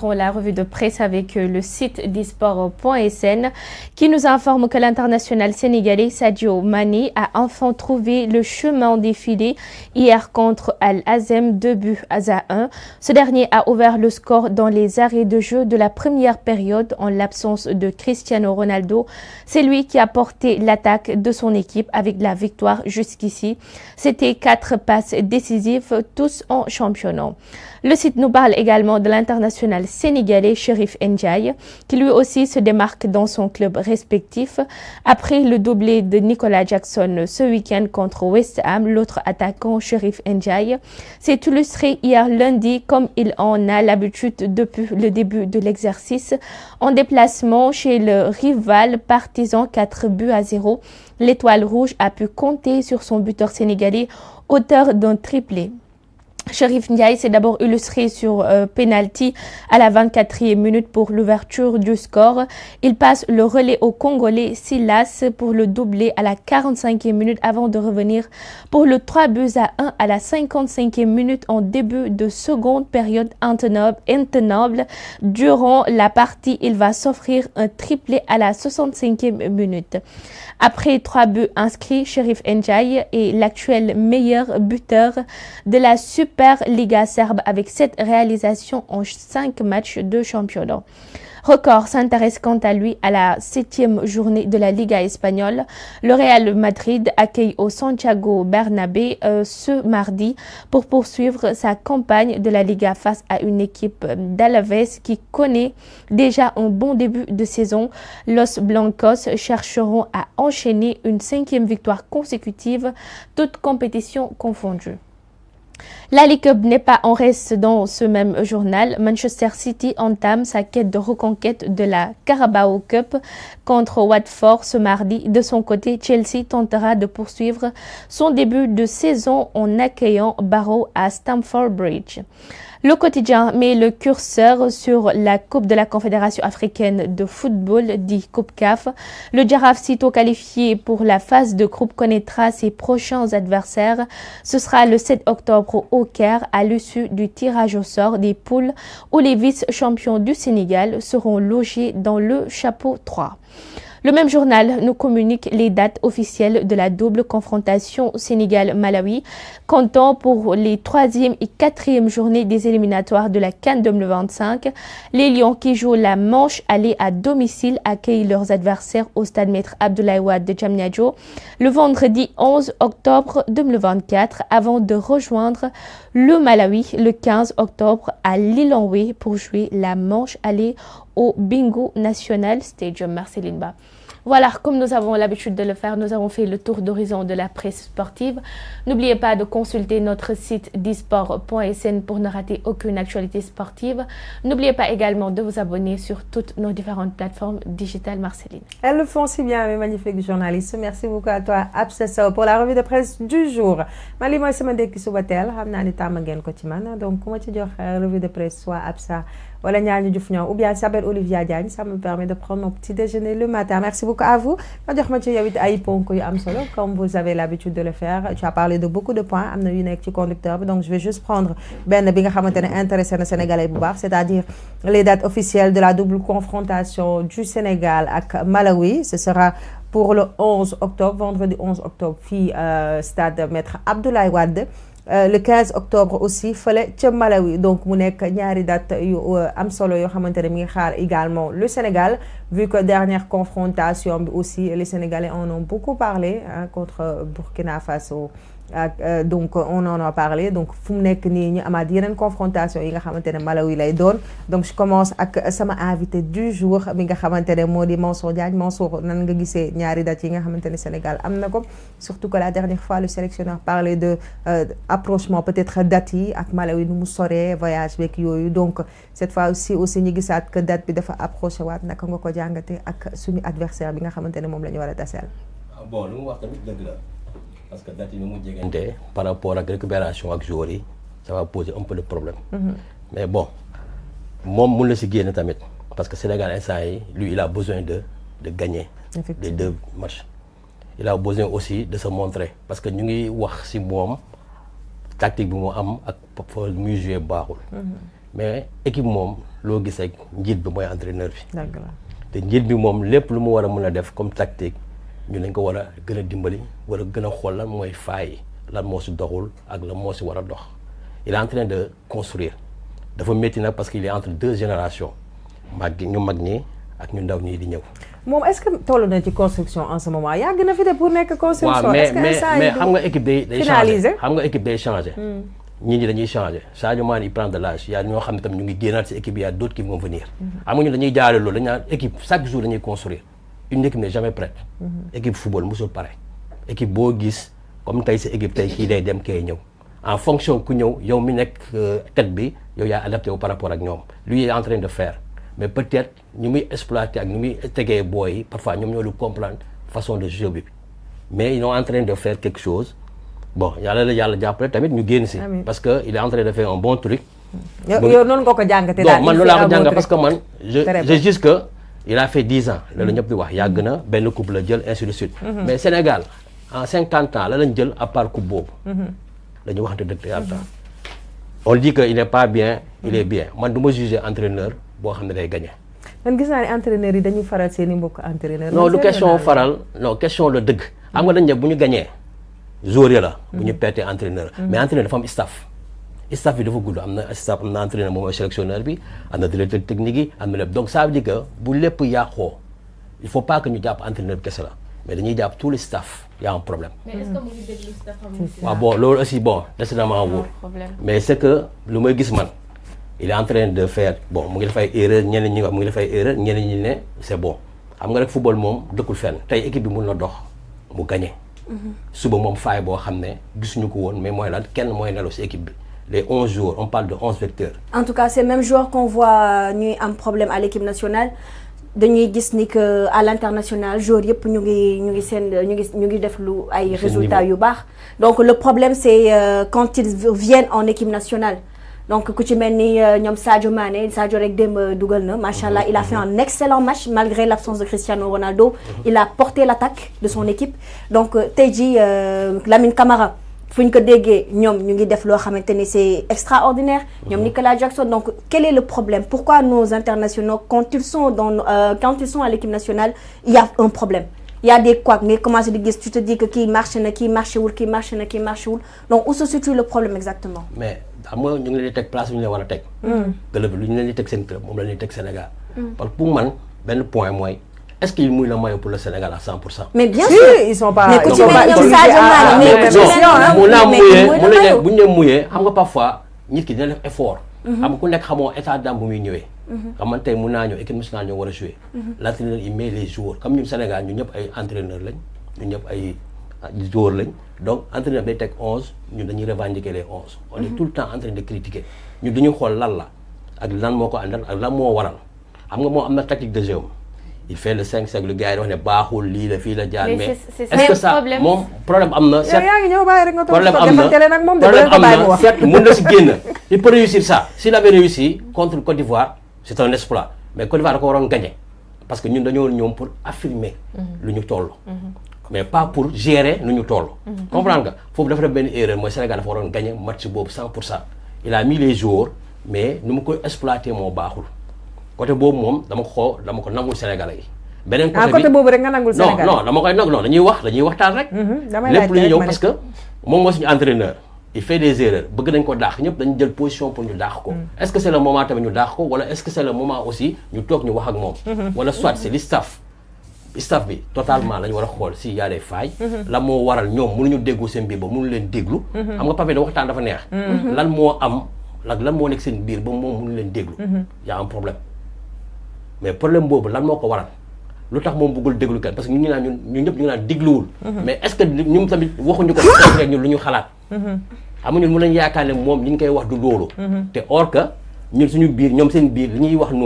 La revue de presse avec le site disport.sn qui nous informe que l'international sénégalais Sadio Mané a enfin trouvé le chemin des filets hier contre Al-Azem 2-1. Ce dernier a ouvert le score dans les arrêts de jeu de la première période en l'absence de Cristiano Ronaldo. C'est lui qui a porté l'attaque de son équipe avec la victoire jusqu'ici. C'était 4 passes décisives, tous en championnat. Le site nous parle également de l'international sénégalais Chérif Ndiaye, qui lui aussi se démarque dans son club respectif. Après le doublé de Nicolas Jackson ce week-end contre West Ham, l'autre attaquant Chérif Ndiaye s'est illustré hier lundi comme il en a l'habitude depuis le début de l'exercice. En déplacement chez le rival partisan 4-0, l'étoile rouge a pu compter sur son buteur sénégalais, auteur d'un triplé. Chérif Ndiaye s'est d'abord illustré sur penalty à la 24e minute pour l'ouverture du score. Il passe le relais au Congolais Silas pour le doubler à la 45e minute avant de revenir pour le 3-1 à la 55e minute en début de seconde période intenable. Durant la partie, il va s'offrir un triplé à la 65e minute. Après 3 buts inscrits, Chérif Ndiaye est l'actuel meilleur buteur de la Superliga serbe avec 7 réalisations en 5 matchs de championnat. Record s'intéresse quant à lui à la 7e journée de la Liga espagnole. Le Real Madrid accueille au Santiago Bernabéu ce mardi pour poursuivre sa campagne de la Liga face à une équipe d'Alaves qui connaît déjà un bon début de saison. Los Blancos chercheront à enchaîner une 5e victoire consécutive, toutes compétitions confondues. La Ligue Cup n'est pas en reste dans ce même journal. Manchester City entame sa quête de reconquête de la Carabao Cup contre Watford ce mardi. De son côté, Chelsea tentera de poursuivre son début de saison en accueillant Barrow à Stamford Bridge. Le quotidien met le curseur sur la Coupe de la Confédération africaine de football, dit Coupe CAF. Le Giraffe, sitôt qualifié pour la phase de groupe, connaîtra ses prochains adversaires. Ce sera le 7 octobre au Caire, à l'issue du tirage au sort des poules où les vice-champions du Sénégal seront logés dans le chapeau 3. Le même journal nous communique les dates officielles de la double confrontation Sénégal-Malawi, comptant pour les 3e et 4e journées des éliminatoires de la CAN 2025. Les Lions qui jouent la manche aller à domicile accueillent leurs adversaires au stade Maître Abdoulaye Wade de Diamniadio le vendredi 11 octobre 2024 avant de rejoindre le Malawi le 15 octobre à Lilongwe pour jouer la manche aller au Bingu National Stadium. Marceline Ba. Voilà, comme nous avons l'habitude de le faire, nous avons fait le tour d'horizon de la presse sportive. N'oubliez pas de consulter notre site disport.sn pour ne rater aucune actualité sportive. N'oubliez pas également de vous abonner sur toutes nos différentes plateformes digitales. Marceline. Elles le font si bien, mes magnifiques journalistes. Merci beaucoup à toi, Absa Sow, pour la revue de presse du jour. Mali mooy sama ndekki suba teel xam naa ni tàmm ngeen ko ci man donc ku ma ci jox revue de presse soit Absa wala ñaar ñu juf ñoo ou bien s'appelle Olivia Diagne, ça me permet de prendre mon petit déjeuner le matin. Merci beaucoup à vous. Ma jox ma ci yow it ay ponk yu am solo comme vous avez l'habitude de le faire. Tu as parlé de beaucoup de points, am na yu nekk ci conducteur bi, donc je vais juste prendre benn bi nga xamante ne intéressé na Sénégalais bu baax, c'est-à-dire les dates officielles de la double confrontation du Sénégal ak Malawi. Ce sera pour le 11 octobre, vendredi 11 octobre, fii stade Maître Abdoulaye Wade. Le 15 octobre aussi fële ca Malawi, donc mu nekk ñaari date yu am solo yoo xamante ne mi ngi xaar également le Sénégal, vu que dernière confrontation bi aussi les Sénégalais en ont beaucoup parlé contre Burkina Faso. Donc on en a parlé, donc fu mu nekk nii ñu amaat yeneen confrontation yi nga xamante ne Malawi lay doon. Donc je commence ak sama invité du jour mi nga xamante ne moo di Mansour Diagne. Mansour, nan nga gisee ñaari dates yi nga xamante ne Sénégal am na ko, surtout que la dernière fois le sélectionneur parlait de approchement peut-être date yi ak Malawi nu mu soree voyage beeg yooyu. Donc cette fois aussi ñu gisaat que date bi dafa approché waat. Naka nga ko jàngate ak suñu adversaire bi nga xamante ne moom la ñu war a taseel. Bon, lu mu wax tamit dëgg la. Parce que date yi ni mu jegante par rapport ak récupération ak joueurs yi ça va poser un peu de problème. Mais bon moom mun na si génn tamit parce que Sénégal instant yi lui il a besoin de gagner les 2 matchs. Il a besoin aussi de se montrer parce que ñu ngi wax si moom tactique bi mu am ak muy jouer baaxul. mais équipe moom loo gis rek njiit bi mooy entraîneur bi. dëgg la te njiit bi moom lépp lu mu war a mën a def comme tactique ñu lañ ko war a gën a dimbali war a gën a xool lan mooy faay lan moo si doxul ak lan moo si war a dox. il est en train de construire dafa métti nag parce qu'il est entre 2 générations ñu mag ñi ak ñu ndaw ñi di ñëw. moom est-ce que toll na ci construction en ce moment yàgg na fi de pour nekk construction. waaw est-ce que mais xam nga équipe day finaliser xam nga équipe day changer. ñii ñi dañuy changer Sadio Mané il prend de l'âge y a ñoo xam ne tam ñu ngi génnaat ci équipe y a d'autres qui vont venir. xam nga ñu dañuy jaaree loolu dañu naan équipe chaque jour dañuy construire une équipe n'est jamais prête. équipe football musul pare. équipe boo gis comme tey sa équipe tey kii day dem kay ñëw. en fonction ku ñëw yow mi nekk tête bi yow yaa adapté wu par rapport ak ñoom lui est en train de faire mais peut-être ñu muy exploiter ak ñu muy tegee booy yi parfois ñoom ñoo lu comprendre façon de jeu bi mais ils sont en train de faire quelque chose bon yàlla la yàlla jàppale tamit ñu génn si. parce que il est en train de faire un bon truc. yow noonu nga ko jàngatee daal man loolu laa ko jàngat parce que man je juste que il a fait 10 ans la ñëpp di wax yàgg na benn coupe la jël ainsi de suite. mais Sénégal en 50 ans la lañ jël à part coupe boobu. dañu waxante dëgg yàlla on dit que il n'est pas bien il est bien man du ma juger entraîneur boo xam ne day gagner. man gis naa ne entraîneurs yi dañuy faral seen i mbokk entraîneur. non du question faral non question la dëgg. xam nga dañ ne bu ñu gagner joueur la. bu ñu perte entraîneur. mais entraîneur dafa am staff. staff bi dafa gudd am na staff am na entraîneur moom mooy sélectionneur bi am na directeur technique yi am na lépp donc ça veut dire que bu lépp yàqoo il faut pas que ñu jàpp entraîneur bi kese la mais dañuy jàpp tous les staff y a un problème. mais est-ce que mu ngi déglu staff am. waaw bon loolu aussi bon décidément wóor. mais c'est que lu may gis man il est en train de faire bon mu ngi def ay erreur ñeneen ñi wax mu ngi def ay erreur ñeneen ñi ne c'est bon xam nga rek football moom dëkkul fenn tey équipe bi mun na dox mu gagné. suba moom faay boo xam ne gisuñu ko woon mais mooy lan kenn mooy nelaw ci équipe bi les 11 joueurs on parle de 11 vecteurs. En tout cas ces mêmes joueurs qu'on voit ñuy am problème à l'équipe nationale dañuy gis ni que à l'international joueurs yëpp ñu ngi def lu ay résultats yu baax donc le problème c'est quand ils viennent en équipe nationale donc ku ci mel ni ñoom Sadio Mané Sadio rek démb dugal na machallah il a fait un excellent match malgré l'absence de Cristiano Ronaldo il a porté l'attaque de son équipe donc tey jii Lamine Camara fu ñu ko déggee ñoom ñu ngi def loo xamante ni c'est extraordinaire ñoom Nicolas Jackson donc quel est le problème pourquoi nos internationaux quand ils sont à l'équipe nationale il y a un problème il y a des couacs ngay commencé di gis tu te dis que kii marché na kii marché wul kii marché na kii marché wul donc où se situe le problème exactement. mais xam nga ñu ngi leen di teg place bi ñu leen war a teg. club bi lu ñu leen di teg seen club moom la ñuy teg Sénégal. parce que pour man benn point mooy. est-ce qu'il mouille le maillot pour le Sénégal à 100%? Mais bien sûr, ils sont pas. Mais quand tu mets bu ñu mouillé xam nga parfois nit ki dina def effort. xam nga ku nekk xamoo état d'âme bu muy ñëwee. xam nga tey mun naa ñëw équipe nationale ñoo war a jouer. l'entraîneur il met les joueurs comme ñun Sénégal ñun ñëpp ay entraîneurs lañ ñun ñëpp ay joueurs lañ donc entraîneur day teg 11 ñun dañuy revendiquer les 11. on est tout le temps en train de critiquer ñun dañuy xool lan la ak lan moo ko àndal ak lan moo waral xam nga moo am na tactique de jeu. il fait le 5-5 le gars yi wax ne baaxul lii la fii la jaar mais est-ce que ça moom problème am na certes problème am na certes mën na si génn il peut réussir ça s'il avait réussi contre Côte d'Ivoire c'est un exploit mais Côte d'Ivoire da ko waroon gagner parce que ñun dañoo ñoom pour affirmer lu ñu toll mais pas pour gérer lu ñu toll comprendre nga foofu dafa def benn erreur mooy Sénégal dafa waroon gagner match boobu 100% il a mis les joueurs mais nu mu koy exploiter moo baaxul côté boobu moom dama ko nangul Sénégalais yi. beneen côté boobu rek nga nangul Sénégalais non dama koy nangul non dañuy waxtaan rek. lépp lu ñuy ñëw parce que moom moo suñu entraîneur. il fait des erreurs bëgg nañ ko daax ñëpp dañu jël position pour ñu daax ko. est-ce que c'est le moment tamit ñu daax ko wala est-ce que c'est le moment aussi ñu toog ñu wax ak moom. wala soit c'est le staff bi totalement lañu war a xool s'il y a des failles. lan moo waral ñoom mënuñu déggu seen biir ba mënu leen déglu. xam nga papier da waxtaan dafa neex. lan moo am lan moo nekk seen biir ba moom mënu leen déglu. y a un problème. mais problème boobu lan moo ko waral lu tax moom bëggul déglu kenn parce que ñun ñëpp ñu ngi naan dégluwul. mais est-ce que ñun tamit waxuñu ko rek ñun lu ñu xalaat. xam nga ñun mën nañu yaakaar ne moom li ñu koy wax du loolu. te or que ñun suñu biir ñoom seen biir li ñuy wax noonu.